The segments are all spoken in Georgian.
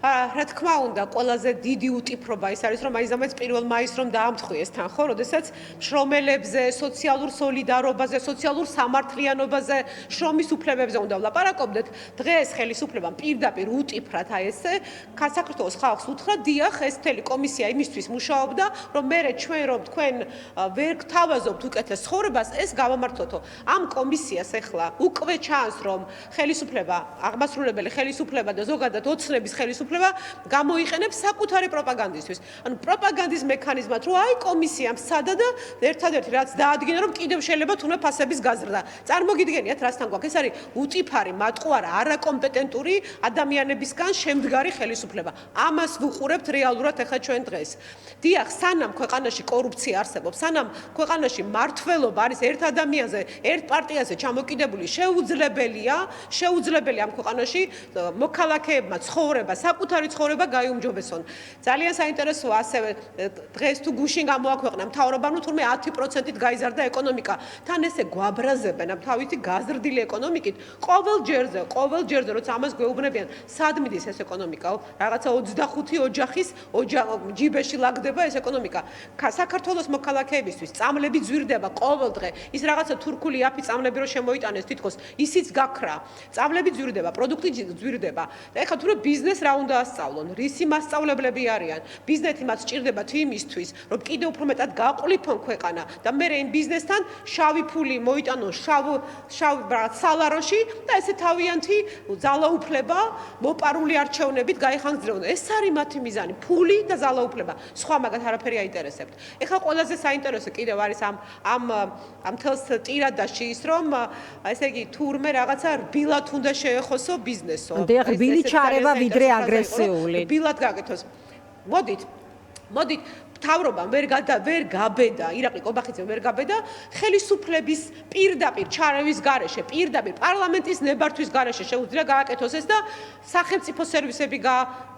რა თქმა უნდა, ყველაზე დიდი უტიფრობა ის არის, რომ მაინც 1 მაისს რომ დაამთხვიეს თან, ხო, როდესაც შრომელებზე, სოციალურ სოლიდარობაზე, სოციალურ სამართლიანობაზე, შრომის უფლებებზე უნდა ვლაპარაკობდეთ. დღეს ხელისუფლებამ პირდაპირ უტიფრად აი ესე საქართველოს ხალხს უთხრა, დიახ, ეს მთელი კომისია იმისთვის მუშაობდა, რომ მერე ჩვენ რომ თქვენ ვერ გთავაზობთ უკეთეს ცხოვრებას, ეს გავამართლოთო. ამ კომისიას ახლა უკვე ჩანს, რომ ხელისუფლება, აღმასრულებელი ხელისუფლება და ზოგადად ოცნების ხელისუფლება გამოიყენებს საკუთარი პროპაგანდისთვის. ანუ პროპაგანდის მექანიზმად, რომ აი კომისია მსადა და ერთადერთი რაც დაადგინა, რომ კიდევ შეიძლება თუნდაც ფასების გაზრდა. წარმოგიდგენიათ, რასთან გვაქვს? ეს არის უტიფარი, მატყუარა, არაკომპეტენტური ადამიანებისგან შემდგარი ხელისუფლება. ამას ვუყურებთ რეალურად ახლა ჩვენ დღეს. დიახ, სანამ ქვეყანაში კორუფცია არსებობს, სანამ ქვეყანაში მართლობა არის ერთ ადამიანზე, ერთ პარტიაზე ჩამოკიდებული, შეუძლებელია ამ ქვეყანაში მოქალაქეებმა ცხოვრება, საკუთარი ცხოვრება გაიუმჯობესონ. ძალიან საინტერესოა ასევე დღეს თუ გუშინ გამოაქვეყნა მთავრობამ, რომ თურმე 10%-ით გაიზარდა ეკონომიკა. თან ესე გვაბრაზებენ ამ თავითი გაზრდილი ეკონომიკით. ყოველ ჯერზე, როცა ამას გვეუბნებიან, სად მიდის ეს ეკონომიკა? რაღაცა 25 ოჯახის ჯიბეში ლაგდება ეს ეკონომიკა. საქართველოს მოქალაქეებისთვის წამლები ძვირდება ყოველ დღე. ის რაღაცა თურქული აფი წამლები რო შემოიტანეს თითქოს, ისიც გაქრა. წამლები ძვირდება, პროდუქტი ძვირდება. და ეხლა თუ ბიზნეს რა უნდა ასწავლონ? რისი მასწავლებლები არიან? ბიზნესი მათ სჭირდებათ იმისთვის, რომ კიდევ უფრო მეტად გაყლიფონ ქვეყანა და მე იმ ბიზნესთან შავი ფული მოიტანონ შავ სალაროში და ესე თავიანთი ძალაუფლება მოპარული არჩევნებით გაიხანგრძლივონ. ეს არის მათი მიზანი, ფული და ძალაუფლება. სხვა მაგათ არაფერი აინტერესებთ. ეხლა ყველაზე საინტერესო კიდევ არის ამ თელს ტირადაში ის, რომ ესე იგი თურმე რაღაცა რბილად უნდა შეეხოსო ბიზნესო. დიახ, რბილი ჩარევა ვიდრე აგრესიული. რბილად გაკეთოს. მოდით მთავრობამ ვერ გაბედა, ირაკლი კობახიძემ ვერ გაბედა ხელისუფლების პირდაპირ ჩარევის გარეშე, პირდაპირ პარლამენტის ნებართვის გარეშე შეუძლია გააკეთოს ეს და სახელმწიფო სერვისები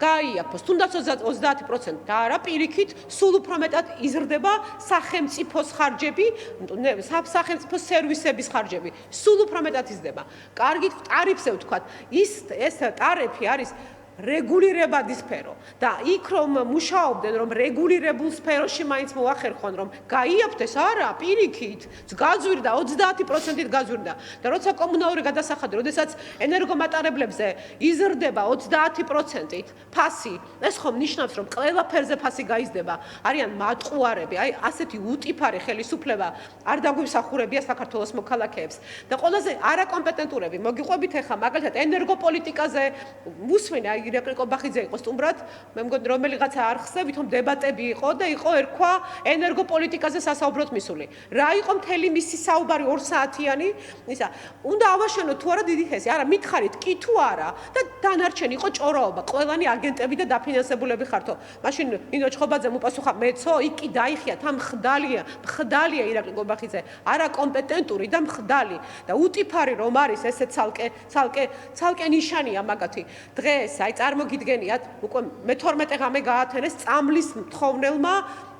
გაიაფოს. თუნდაც 30% და არა პირიქით, სულ უფრო მეტად იზრდება სახელმწიფოს ხარჯები, სახელმწიფო სერვისების ხარჯები. სულ უფრო მეტად იზრდება. კარგით, ტარიფზე ვთქვათ, ეს ტარიფი არის რეგულირებადი სფერო და იქ რომ მუშაობდნენ რომ რეგულირებულ სფეროში მაინც მოახერხონ რომ გაიაფთეს არა პირიქით გაძვირდა 30%-ით გაძვირდა და როცა კომუნალური გადასახადი როდესაც ენერგომატარებლებზე იზრდება 30%-ით ფასი ეს ხომ ნიშნავს რომ ყველაფერზე ფასი გაიზრდება არიან მატყუარები აი ასეთი უტიფარი ხელისუფლება არ დაგვიმსახურებია საქართველოს მოქალაქეებს და ყველაზე არაკომპეტენტურები მოგიყვებით ახლა მაგალითად ენერგოპოლიტიკაზე მუსვენა ირაკლი კობახიძე იყო სტუმრად, მე მგონი რომელიღაცა არხზე ვითომ დებატები იყო და იყო ერქვა ენერგოპოლიტიკაზე სასაუბროდ მისული. რა იყო მთელი მისი საუბარი 2 საათიანი? ისა, უნდა ავაშენოთ თუ არა დიდი ხესი? არა, მითხარით კი თუ არა და დანარჩენი იყო ჭორაობა. ყველანი აგენტები და დაფინანსებულები ხართო. მაშინ ნინო ჩხობაძემ უპასუხა მეცო, იქ კი დაიხიათ, ამ მხდალია ირაკლი კობახიძე, არაკომპეტენტური და მხდალი და უტიფარი რომ არის ესე ცალკე ნიშანია მაგათი. დღეს აი წარმოგიდგენიათ, უკვე მე-12 ღამე გაათენეს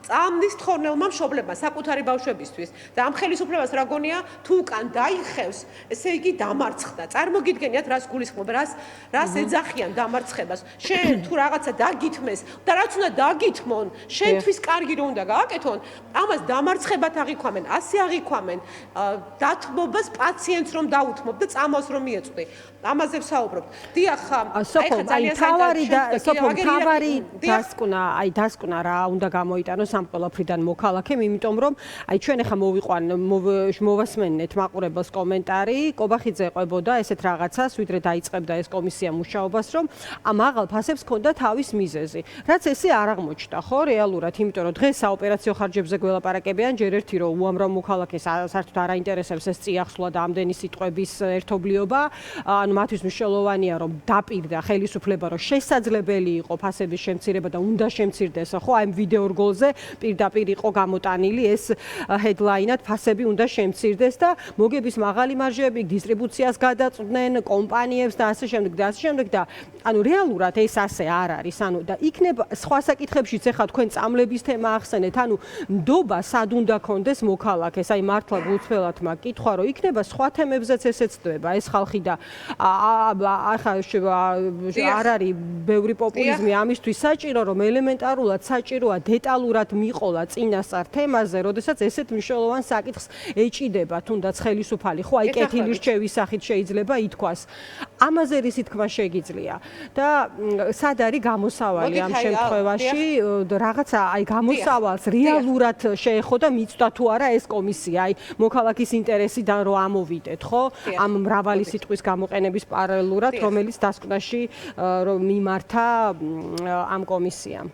წამლის თხოვნელმა მშობლებმა საკუთარი ბავშვებისთვის და ამ ხელისუფლებას რა გონია თუ უკან დაიხევს, ესე იგი დამარცხდა. წარმოგიდგენიათ რას გულისხმობ, რას ეძახიან დამარცხებას. შენ თუ რაღაცა დაგითმეს და რაც უნდა დაგითმონ, შენთვის კარგი რომ უნდა გააკეთონ, ამას დამარცხებად აღიქვამენ, ასე აღიქვამენ დათმობას პაციენტს რომ დაუთმობ და წამოს რომ მიეწვდი. ამაზე ვსაუბრობ. დიახ, თავარი დასკვნა რა უნდა გამოიტანოს ამ ყველაფრიდან მოქალაქემ, იმიტომ რომ აი ჩვენ ახლა მოვასმენეთ მაყურებელს კომენტარი, კობახიძე ყვებოდა ესეთ რაღაცას, ვიდრე დაიწყებდა ეს კომისია მუშაობას, რომ ამ აღალ ფასებს ჰქონდა თავის მიზეზი. რაც ესე არ აღმოჩნდა, ხო, რეალურად, იმიტომ რომ დღეს საოპერაციო ხარჯებზე გველაპარაკებიან, ჯერ ერთი რომ უამრავ მოქალაქეს საერთოდ არ აინტერესებს ეს წიაღსვლა და ამდენი სიტყვების ერთობლიობა, ანუ მათთვის მნიშვნელოვანია რომ დაპირდა ხელისუფლება რომ შესაძლებელი იყო ფასების შემცირება და უნდა შემცირდეს, ხო, აი ვიდეო რგოლზე პირდაპირ იყო გამოტანილი ეს headline-ად ფასები უნდა შემცირდეს და მოგების მაღალი მარჟები დისტრიბუციას გადაწყვნენ კომპანიებს და ასე შემდეგ და ანუ რეალურად ეს ასე არ არის. ანუ და იქნება სხვა საკითხებშიც ახლა თქვენ წამლების თემა ახსენეთ, ანუ ნდობა სად უნდა კონდეს მოქალაქეს, აი მართლა გულწრფელად მაკითხვა, რომ იქნება სხვა თემებზეც ესეცდება ეს ხალხი და ახლა არ არის ბევრი პოპულიზმი ამისთვის საჭირო, რომ ელემენტარულად საჭიროა დეტალურად მიყოლა წინასწარ თემაზე, როდესაც ესეთ მნიშვნელოვან საკითხს ეჭიდება თუნდაც ხელისუფალი. ხო, აი კეთილის რჩევის სახით შეიძლება ითქვას. ამაზე რისი თქმა შეგიძლია და სად არის გამოსავალი ამ შემთხვევაში რაღაცა აი გამოსავალს რეალურად შეეხო და მიწვდა თუ არა ეს კომისია აი მოქალაქის ინტერესიდან რომ ამოვიდეთ ხო ამ მრავალი სიტყვის გამოყენების პარალელურად რომელიც დასკვნაში რომ მიმართა ამ კომისიამ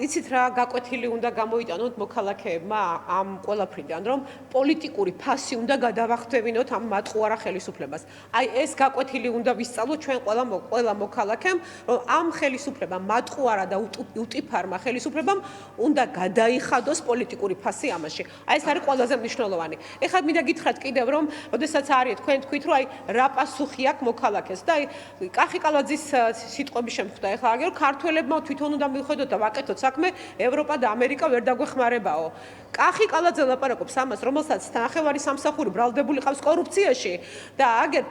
იცით რა გაკვეთილი უნდა გამოიტანოთ მოქალაქეებმა ამ ყველაფრიდან რომ პოლიტიკური ფასი უნდა გადავახტევინოთ ამ მატყუარა ხელისუფლებას. აი ეს გაკვეთილი უნდა ვისწავლოთ ჩვენ ყველა მოქალაქემ რომ ამ ხელისუფლებამ მატყუარა და უტიფარმა ხელისუფლებამ უნდა გადაიხადოს პოლიტიკური ფასი ამაში. აი ეს არის ყველაზე მნიშვნელოვანი. ეხლა მინდა გითხრათ კიდევ რომ ოდესაც არის თქვენ თქვით რომ აი რა პასუხი აქვს მოქალაქეს და აი კახიკალაძის სიტყვების შემხვდა ეხლა აგერ ქართველებმა თვითონ უნდა მივხვდეთ და ვაკეთოთ საქმე ევროპა და ამერიკა ვერ დაგვეხმარებაო. კახი კალაძე ლაპარაკობს ამას, რომელსაც ნახევარი სამსახური ბრალდებული ყავს კორუფციაში და აგერ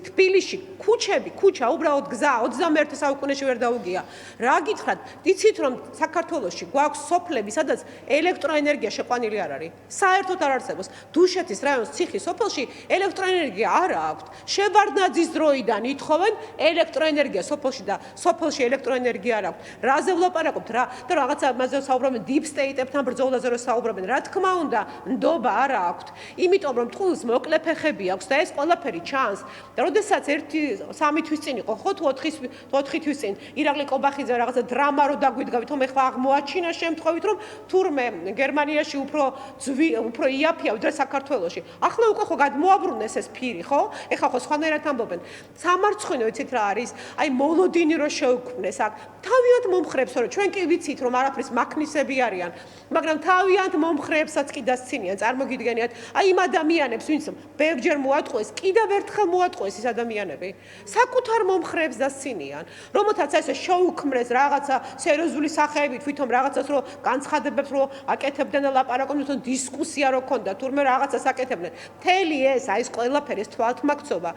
თბილისში ქუჩა უბრალოდ გზა 21 საუკუნეში ვერ დაუგია. რა გითხრათ, იცით რომ საქართველოში გვაქვს სოფლები, სადაც ელექტროენერგია შეყვანილი არ არის. საერთოდ არ არსებობს. დუშეთის რაიონის ციხის სოფელში ელექტროენერგია არ აქვს. შევარდნაძის დროიდან ითხოვენ ელექტროენერგია სოფელში და სოფელში ელექტროენერგია არ აქვს. რაზე ვლაპარაკობთ რა და რაღაცა მასზე საუბრობენ deep state-ებთან ბრძოლაზე რო საუბრობენ. რა თქმა უნდა, ნდობა არ აქვს. იმიტომ რომ ტყუილს მოკლე ფეხები აქვს და ეს ყველაფერი ჩანს. და როდესაც 1-3 თვის წინ იყო ხო თუ 4 თვის წინ ირაკლი კობახიძე რაღაცა დრამა რო დაგვიდგავით, რომ ეხლა აღმოაჩინა შემთხვევით რომ თურმე გერმანიაში უფრო იაფია ვიდრე საქართველოში. ახლა უკვე ხო გადმოაბრუნეს ეს ფირი, ხო? ეხლა ხო სხვანაირად ამბობენ. სამარცხვინო იცით რა არის? აი მოლოდინი რო შეუქმნეს აქ. თავიანთ მომხრეებს, რომ ჩვენ კი ვიცით, რომ არაფრის მაქნისები არიან, მაგრამ თავიანთ მომხრეებსაც კი დასცინიან, წარმოგიდგენიათ, აი იმ ადამიანებს, ვინც ბევრჯერ მოატყუეს, კიდევ ერთხელ მოატყუეს ის ადამიანები, საკუთარ მომხრეებს დასცინიან, რომელთაც ესე შეუქმნეს რაღაცა სერიოზული სახეებით, თვითონ რაღაცას რო განცხადებებს რო აკეთებდნენ და ლაპარაკობდნენ, თვითონ დისკუსია რო ქონდა, თურმე რაღაცას აკეთებდნენ. მთელი ეს, აი ეს ყველაფერი, ეს თვალთმაქცობა,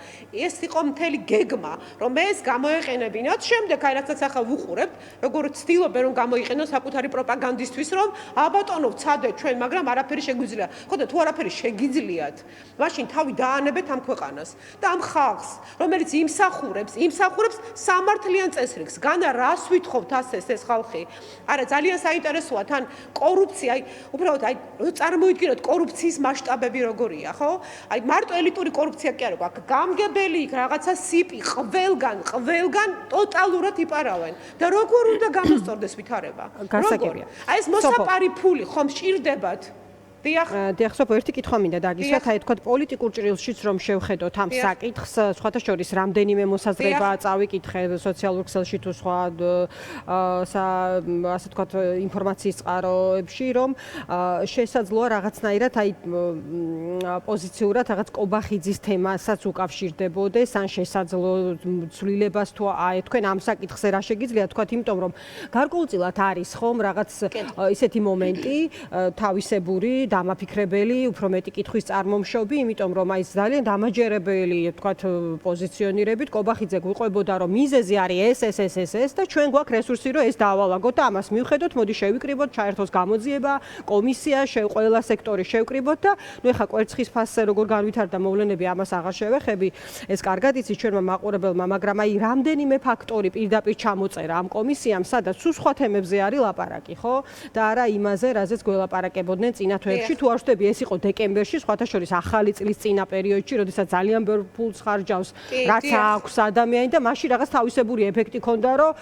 ეს იყო მთელი გეგმა, რომ ეს გამოეყენებინათ, შემდეგ აი რაცაც ახლა ვუყურებთ, როგორ ცდილობენ რომ გამოიყენოს საკუთარი პროპაგანდისთვის, რომ აბატონო ვცადეთ ჩვენ, მაგრამ არაფერი შეგვიძლია. ხო და თუ არაფერი შეგიძლიათ, მაშინ თავი დაანებეთ ამ ქვეყანას და ამ ხალხს, რომელიც იმსახურებს სამართლიან წესრიგს. განა რას ვითხოვთ ასეს ეს ხალხი? არა, ძალიან საინტერესოა თან კორუფცია, აი უბრალოდ აი წარმოიდგინოთ კორუფციის მასშტაბები როგორია, ხო? აი მარტო ელიტური კორუფცია კი არა, აქ გამგებელი იქ რაღაცა სიპი ყველგან ტოტალურად იპარავენ. და როგორ უნდა გამოსწორდეს ვითარება? გასაგებია. აი ეს მოსაპარი ფული ხომ სჭირდებათ? დიახ, სოფო, ერთი კითხვა მინდა დაგისვათ, აი თქვათ პოლიტიკურ ჭრილშიც რომ შევხედოთ ამ საკითხს, სხვათა შორის რამდენიმე მოსაზრება წავიკითხე სოციალურ ქსელში თუ სხვა ასე თქვათ ინფორმაციის წყაროებში, რომ შესაძლოა რაღაცნაირად აი პოზიციურად რაღაც კობახიძის თემასაც უკავშირდებოდეს, ან შესაძლო ცვლილებას თუ აი თქვენ ამ საკითხზე რა შეგიძლიათ თქვათ, იმიტომ რომ გარკვეულწილად არის ხომ რაღაც ისეთი მომენტი თავისებური დამაფიქრებელი, უფრო მეტი კითხვის წარმომშობი, იმიტომ რომ აი ძალიან დამაჯერებელი, თქვათ, პოზიციონირებით კობახიძე გვიყვებოდა, რომ მიზეზი არის ეს და ჩვენ გვაქვს რესურსი, რომ ეს დაავალაგოთ და ამას მივხედოთ, მოდი შევიკრიბოთ, ჩაერთოს გამოძიება, კომისია, ყველა სექტორი შევკრიბოთ და ნუ ეხა კვერცხის ფასზე როგორ განვითარდა მოვლენები, ამას აღარ შევეხები. ეს კარგად იცით ჩვენმა მაყურებელმა, მაგრამ აი რამდენიმე ფაქტორი პირდაპირ ჩამოწერა ამ კომისიამ, სადაც სულ სხვა თემებზე არის ლაპარაკი, ხო? და არა იმაზე, რაზეც გველაპარაკებოდნენ წინა თვეებში. თუ არ ვშტები, ეს იყო დეკემბერში, სხვათა შორის ახალი წლის წინა პერიოდში, როდესაც ძალიან ბევრ ფულს ხარჯავს, რაც აქვს ადამიანი და მაშინ რაღაც თავისებური ეფექტი ჰქონდა, რომ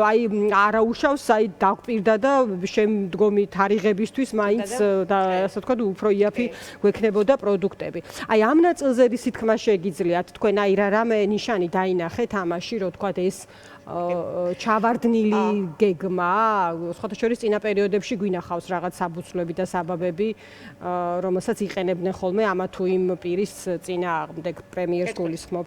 აი არაუშავს, აი დაგვპირდა და შემდგომი თარიღებისთვის მაინც და ასე ვთქვათ, უფრო იაფი გვექნებოდა პროდუქტები. აი ამ ნაწილზე რისი თქმა შეგიძლიათ თქვენ აი რამე ნიშანი დაინახეთ ამაში, რომ ვთქვათ ეს ჩავარდნილი გეგმა, სხვათა შორის წინა პერიოდებში გვინახავს რაღაც საბუცვლები და საბაბები, რომელსაც იყენებდნენ ხოლმე ამა თუ იმ პირის წინააღმდეგ პრემიერს გულისხმობ.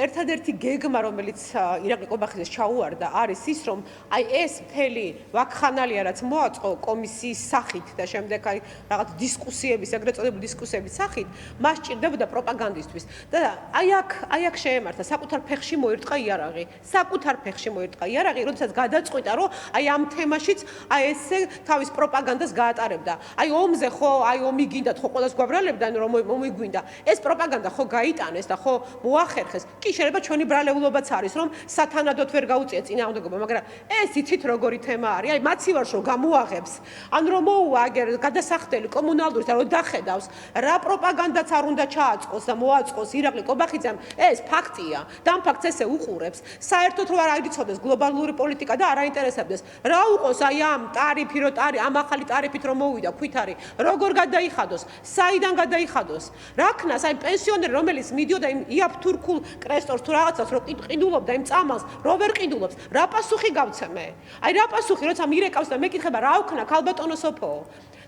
ერთადერთი გეგმა, რომელიც ირაკლი ყობახიძეს ჩაუვარდა, არის ის, რომ აი ეს მთელი ვაკხანალია, რაც მოაწყო კომისიის სახით და შემდეგ აი რაღაც დისკუსიების, ეგრეთ წოდებული დისკუსიების სახით, მას ჭირდებოდა პროპაგანდისტვის. და აი აქ შეემართა, საკუთარ ფეხში მოირტყა იარაღი. საკუთარ ფეხში მოირტყა იარაღი, როდესაც გადაწყვიტა, რომ აი ამ თემაშიც აი ესე თავის პროპაგანდას გაატარებდა. აი ომზე ხო, აი ომი გინდათ, ხო ყველას გვაბრალებდნენ, რომ ომი გვინდა. ეს პროპაგანდა ხო გაიტანეს და ხო მოახერხეს. კი შეიძლება ჩვენი ბრალეულობაც არის, რომ სათანადოდ ვერ გაუწიეთ წინააღმდეგობა, მაგრამ ეს იცით როგორი თემა არის? აი მაცივარს რომ გამოაღებს, ან რომ მოუვა აგერ გადასახდელი კომუნალურის და რომ დახედავს, რა პროპაგანდაც არ უნდა ჩააწყოს და მოაწყოს ირაკლი ყობახიძემ, ეს ფაქტია. და ამ ფაქტს ესე უყურებს. საერთოდ რომ არ აიცოდეს გლობალური პოლიტიკა და არ აინტერესებდეს. რა უყოს აი ამ ტარიფი, რომ ამ ახალი ტარიფით რომ მოვიდა, ქვითარი, როგორ გადაიხადოს, საიდან გადაიხადოს? რა ქნას აი პენსიონერი, რომელიც მიდიოდა იმ იაფ თურქულ კრესტორს თუ რაღაცას რო ყიდულობდა იმ წამალს, რო ვერ ყიდულობს, რა პასუხი გავცემე? აი რა პასუხი, როცა მირეკავს და მეკითხება რა ვქნა ქალბატონო სოფო?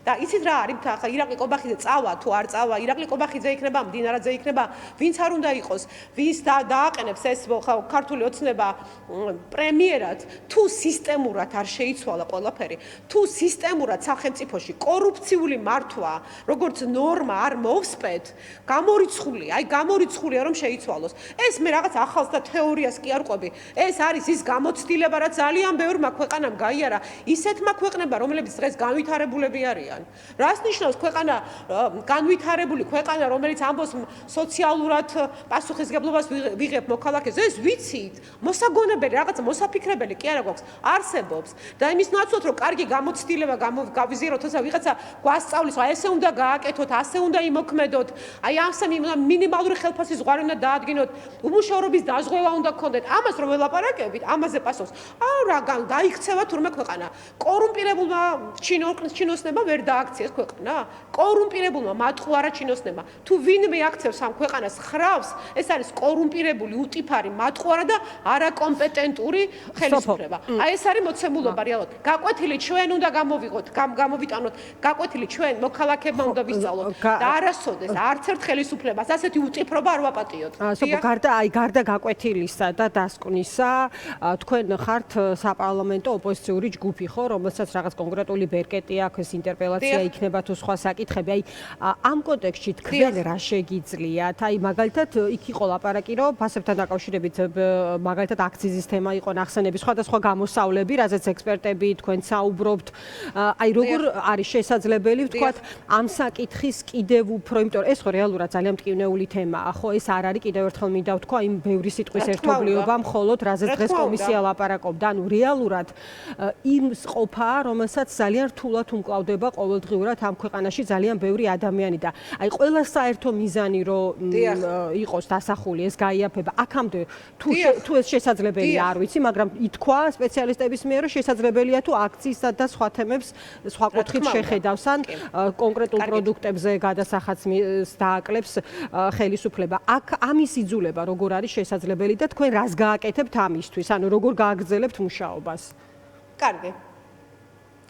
და იცით რა არის ახლა ირაკლი ყობახიძე წავა თუ არ წავა, ირაკლი ყობახიძე იქნება, მდინარაძე იქნება, ვინც არ უნდა იყოს, ვინც დააყენებს ეს ქართული ოცნება პრემიერად, თუ სისტემურად არ შეიცვალა ყველაფერი, თუ სისტემურად სახელმწიფოში კორუფციული მართვა, როგორც ნორმა არ მოვსპეთ, გამორიცხულია რომ შეიცვალოს. ეს მე რაღაც ახალს და თეორიას კი არ ყვები. ეს არის ის გამოცდილება, რაც ძალიან ბევრმა ქვეყანამ გაიარა, ისეთმა ქვეყნებმა, რომლებიც დღეს განვითარებულები არიან. რას ნიშნავს ქვეყანა, განვითარებული ქვეყანა, რომელიც ამბობს სოციალურად პასუხისგებლობას ვიღებ მოქალაქეებს? ეს ვიცით, მოსაგონებელი, რაღაც მოსაფიქრებელი კი არა გვაქვს, არსებობს. და იმის ნაცვლად, რომ კარგი გამოცდილება გავიზიაროთ, თორსა ვიღაცა გვასწავლის, აი ესე უნდა გააკეთოთ, ასე უნდა იმოქმედოთ, აი ამასე მინიმალური ხელფასის ზღვარი უნდა დაადგინოთ, უმუშევრობის დაზღვევა უნდა გქონდეთ. ამას რომ ველაპარაკებით, ამაზე პასუხს. რა გაიქცევა თურმე ქვეყანა. კორუმპირებულმა ჩინოსნებმა ვერ დააქციეს ქვეყანა? კორუმპირებულმა მატყუარა ჩინოსნებმა. თუ ვინმე აქცევს ამ ქვეყანას ხრავს, ეს არის კორუმპირებული, უტიფარი, მატყუარა და არაკომპეტენტური ხელისუფლება. აი ეს არის მოცემულობა რეალურად. გაკვეთილი ჩვენ უნდა გამოვიტანოთ, გაკვეთილი ჩვენ მოქალაქეებმა უნდა ვისწავლოთ და არასოდეს არც ერთ ხელისუფლებას ასეთი უტიფრობა არ ვაპატიოთ. გარდა გაკვეთილისა და დასკვნისა, თქვენ ხართ საპარლამენტო ოპოზიციური ჯგუფი, ხო, რომელსაც რაღაც კონკრეტული ბერკეტი აქვს, ინტერპელაცია იქნება თუ სხვა საკითხები. აი ამ კონტექსტში თქვენ რა შეგიძლიათ? აი მაგალითად იქ იყო ლაპარაკი, რომ ფასებთან დაკავშირებით მაგალითად აქციზის თემა იყო ნახსენები, სხვადასხვა გამოსავლები, რაზეც ექსპერტები თქვენ საუბრობთ. აი როგორ არის შესაძლებელი ვთქვათ ამ საკითხის კიდევ უფრო, იმიტომ რომ ეს ხო რეალურად ძალიან მტკივნეული თემაა, ხო, ეს არ არის კიდევ ერთხელ მინდა ვთქვა იმ ბევრი სიტყვის ერთობლიობა მხოლოდ რაზეც დღეს კომისია ლაპარაკობდა. ანუ რეალურად იმ ყოფაა, რომელსაც ძალიან რთულად უმკლავდება ყოველდღიურად ამ ქვეყანაში ძალიან ბევრი ადამიანი და აი ყველა საერთო მიზანი რომ იყოს დასახული ეს გაიაფება აქამდე თუ ეს შესაძლებელია არ ვიცი, მაგრამ ითქვა სპეციალისტების მიერ რომ შესაძლებელია თუ აქციისა და სხვა თემებს სხვა კუთხით შეხედავს ან კონკრეტულ პროდუქტებზე გადასახადს დააკლებს ხელისუფლება. აქ ამის იძულება როგორ არის შესაძლებელი და თქვენ რას გააკეთებთ ამისთვის? ანუ როგორ გააგრძელებთ მუშაობას? კარგი.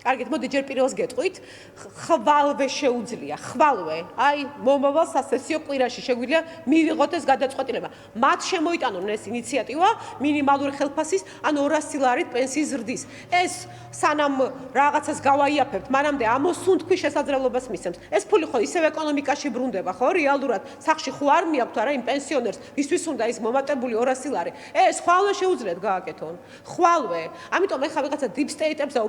კარგით, მოდი ჯერ პირველს გეტყვით, ხვალვე შეუძლია, ხვალვე. აი, მომავალ სასესიო კვირაში შეგვიძლია მივიღოთ ეს გადაწყვეტილება. მათ შემოიტანონ ეს ინიციატივა მინიმალური ხელფასის ან 200 ლარით პენსიის ზრდის. ეს სანამ რაღაცას გავაიაფებთ, მანამდე ამოსუნთქვის შესაძლებლობას მისცემს. ეს ფული ხო ისევ ეკონომიკაში ბრუნდება, ხო? რეალურად სახში ხო არ მიაქვთ არა იმ პენსიონერს, ვისთვის უნდა ის მომატებული 200 ლარი. ეს ხვალვე შეუძლიათ გააკეთონ. ხვალვე. ამიტომ ეხლა ვიღაცა deep state-ებს და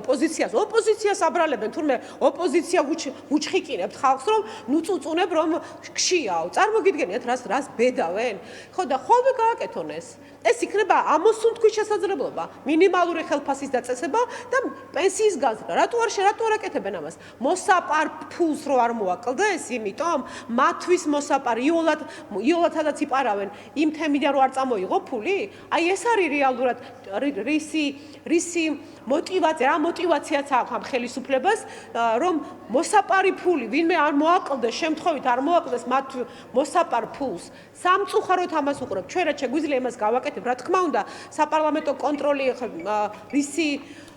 ოპოზიციას აბრალებენ, თურმე ოპოზიცია უჩხიკინებთ ხალხს, რომ ნუ წუწუნებ, რომ გშიაო. წარმოგიდგენიათ, რას ბედავენ? ხო და ხოლმე გააკეთონ ეს. ეს იქნება ამოსუნთქვის შესაძლებლობა, მინიმალური ხელფასის დაწესება და პენსიის გაზრდა. რატო არ აკეთებენ ამას? მოსაპარ ფულს რო არ მოაკლდეს, იმიტომ მათთვის მოსაპარ იოლათადაც იპარავენ იმ თემიდან რო არ წამოიღო ფული? აი ეს არის რეალურად რისი მოტივაცია, რა მოტივაციაც აქვს ამ ხელისუფლებას, რომ მოსაპარი ფული, ვინმე არ მოაკლდეს, შემთხვევით არ მოაკლდეს მათ მოსაპარ ფულს. სამწუხაროდ ამას უყურებ. ჩვენ რაც შეგვიძლია იმას გავაკეთებ, რა თქმა უნდა, საპარლამენტო კონტროლი რისი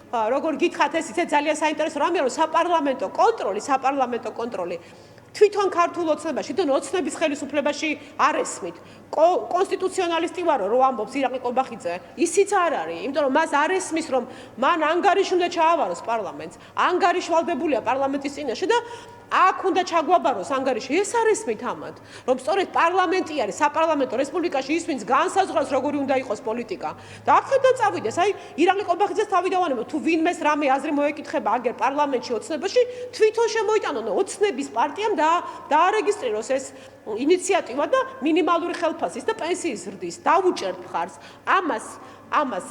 როგორ გითხათ ეს ისე ძალიან საინტერესო რამეა, რომ საპარლამენტო კონტროლი თვითონ ქართულ ოცნებაში, თვითონ ოცნების ხელისუფლებაში არ ესმით. კონსტიტუციონალისტი ვარო, რო ამბობს ირაკლი ყობახიძე, ისიც არ არის, იმიტომ რომ მას არ ესმის, რომ მან ანგარიში უნდა ჩაავაროს პარლამენტს. ანგარიში ვალდებულია პარლამენტის წინაშე და აქ უნდა ჩაგვაბაროს ანგარიში. ეს არ ესმით ამათ, რომ სწორედ პარლამენტი არის საპარლამენტო რესპუბლიკაში ის, ვინც განსაზღვრავს როგორი უნდა იყოს პოლიტიკა. და აქედან წავიდეს, აი ირაკლი ყობახიძეს თავი დავანებო, თუ ვინმეს რამე აზრი მოეკითხება აგერ პარლამენტში ოცნებაში, თვითონ შემოიტანონ ოცნების პარტიამ დაარეგისტრიროს ეს ინიციატივა და მინიმალური ხელფასის და პენსიის ზრდის დავუჭერთ მხარს. ამას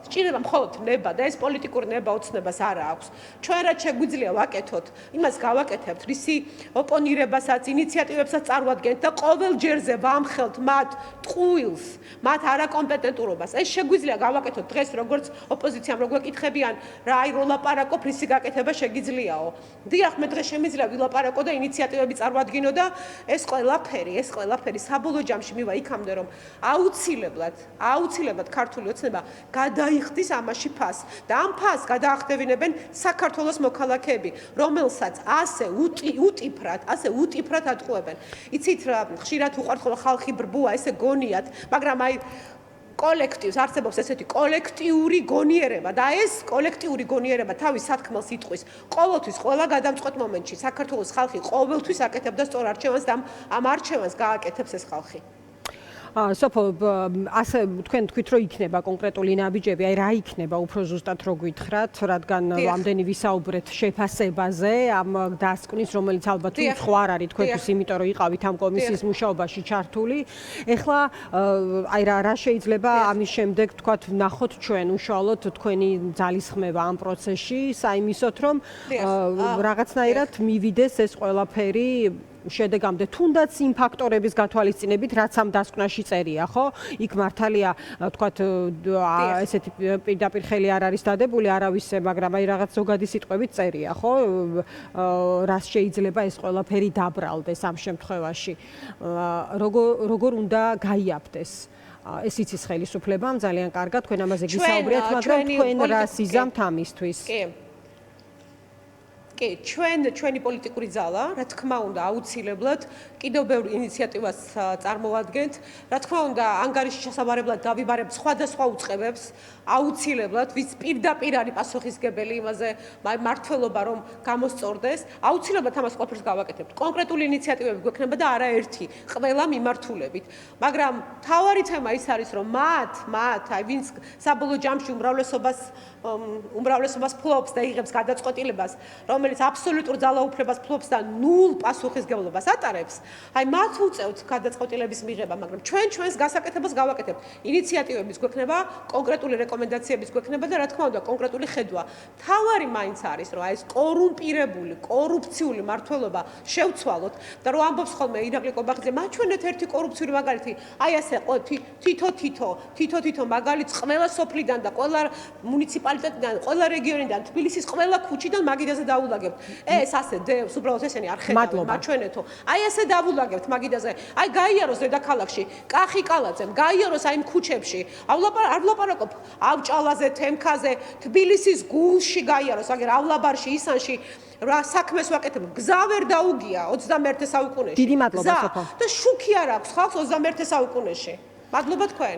სჭირდება მხოლოდ ნება და ეს პოლიტიკური ნება ოცნებას არ აქვს. ჩვენ რაც შეგვიძლია ვაკეთოთ, იმას გავაკეთებთ, რისი ოპონირებასაც, ინიციატივებსაც წარვადგენთ და ყოველ ჯერზე ვამხელთ მათ ტყუილს, მათ არაკომპეტენტურობას. ეს შეგვიძლია გავაკეთოთ დღეს, როგორც ოპოზიციამ რო გვეკითხებიან, რა აი რო ლაპარაკობ, რისი გაკეთება შეგიძლიაო. დიახ, მე დღეს შემიძლია ვილაპარაკო და ინიციატივები წარვადგინო და ეს ყველაფერი საბოლოო ჯამში მივა იქამდე, რომ აუცილებლად ქართული ოცნება გადაიხდის ამაში ფას და ამ ფას გადაახდევინებენ საქართველოს მოქალაქეები, რომელსაც ასე უტიფრად ატყუებენ. იცით რა, ხშირად უყვართ ხოლმე ხალხი ბრბუა, ესე გონიათ, მაგრამ აი კოლექტივს არსებობს ესეთი კოლექტიური გონიერება და ეს კოლექტიური გონიერება თავის სათქმელს იტყვის. ყოველთვის ყველა გადამწყვეტ მომენტში საქართველოს ხალხი ყოველთვის აკეთებდა სწორ არჩევანს და ამ არჩევანს გააკეთებს ეს ხალხი. სოფო, ასე თქვენ თქვით, რომ იქნება კონკრეტული ნაბიჯები, აი რა იქნება უფრო ზუსტად რო გითხრათ, რადგან ამდენი ვისაუბრეთ შეფასებაზე, ამ დასკვნის, რომელიც ალბათ უცხო არ არის თქვენთვის, იმიტომ რომ იყავით ამ კომისიის მუშაობაში ჩართული. ეხლა აი რა შეიძლება ამის შემდეგ თქვათ ვნახოთ ჩვენ უშუალოდ თქვენი ძალისხმევა ამ პროცესში, საიმისოთ რომ რაღაცნაირად მივიდეს ეს ყველაფერი შედეგამდე, თუნდაც იმ ფაქტორების გათვალისწინებით, რაც ამ დასკვნაში წერია, ხო? იქ მართალია, თქვათ, ესეთი პირდაპირ ხელი არ არის დადებული, არავისზე, მაგრამ აი რაღაც ზოგადი სიტყვებით წერია, ხო? რას შეიძლება ეს ყველაფერი დაბრალდეს ამ შემთხვევაში. როგორ უნდა გაიაფდეს? ეს იცის ხელისუფლებამ ძალიან კარგად, თქვენ ამაზე გისაუბრეთ, მაგრამ თქვენ რას იზამთ ამისთვის? კი, ჩვენი პოლიტიკური ძალა, რა თქმა უნდა, აუცილებლად კიდევ ბევრ ინიციატივას წარმოვადგენთ. რა თქმა უნდა, ანგარიში შესაბამებლად დავიბარებთ სხვადასხვა უწყებებს, აუცილებლად, ვის პირდაპირ არის პასუხისმგებელი იმაზე, მართლობა რომ გამოსწორდეს, აუცილებლად ამას ყოფილს გავაკეთებთ. კონკრეტული ინიციატივები გვექნება და არაერთი, ყველა მიმართულებით. მაგრამ თავარი თემა ის არის, რომ მათ, აი ვინც საბოლოო ჯამში უმრავლესობას ფლობს და იღებს გადაწყვეტილებას, რომელიც აბსოლუტურ ძალაუფლებას ფლობს და ნულ პასუხისმგებლობას ატარებს, აი მათ უწევთ გადაწყვეტილების მიღება, მაგრამ ჩვენს გასაკეთებას გავაკეთებთ. ინიციატივების გვექნება, კონკრეტული რეკომენდაციების გვექნება და რა თქმა უნდა, კონკრეტული ხედვა. თავარი მაინც არის, რომ აი ეს კორუმპირებული, კორუფციული მართლობა შევცვალოთ და რომ ამბობს ხოლმე ირაკლი ყობახიძე, მაჩვენეთ ერთი კორუფციური მაგალითი, აი ასე თითო მაგალითს ყველა სოფლიდან და ყველა მუნიციპალიტეტიდან, ყველა რეგიონიდან, თბილისის ყველა ქუჩიდან მაგიდაზე დავულაგებთ. ეს ასე დევს, უბრალოდ ესენი არ ხედავენ, მაჩვენეთო. აი ესე დავულაგებთ მაგიდაზე. აი გაიაროს დედაქალაქში, კახი კალაძემ, გაიაროს აი იმ ქუჩებში. არ ვლაპარაკობ ავჭალაზე, თემქაზე, თბილისის გულში გაიაროს, აგერავლაბარში, ისანში. რა საქმეს ვაკეთებ, გზა ვერ დაუგია 21 საუკუნეში. დიდი მადლობა სოფო. და შუქი არ აქვს ხალხს 21 საუკუნეში. მადლობა თქვენ.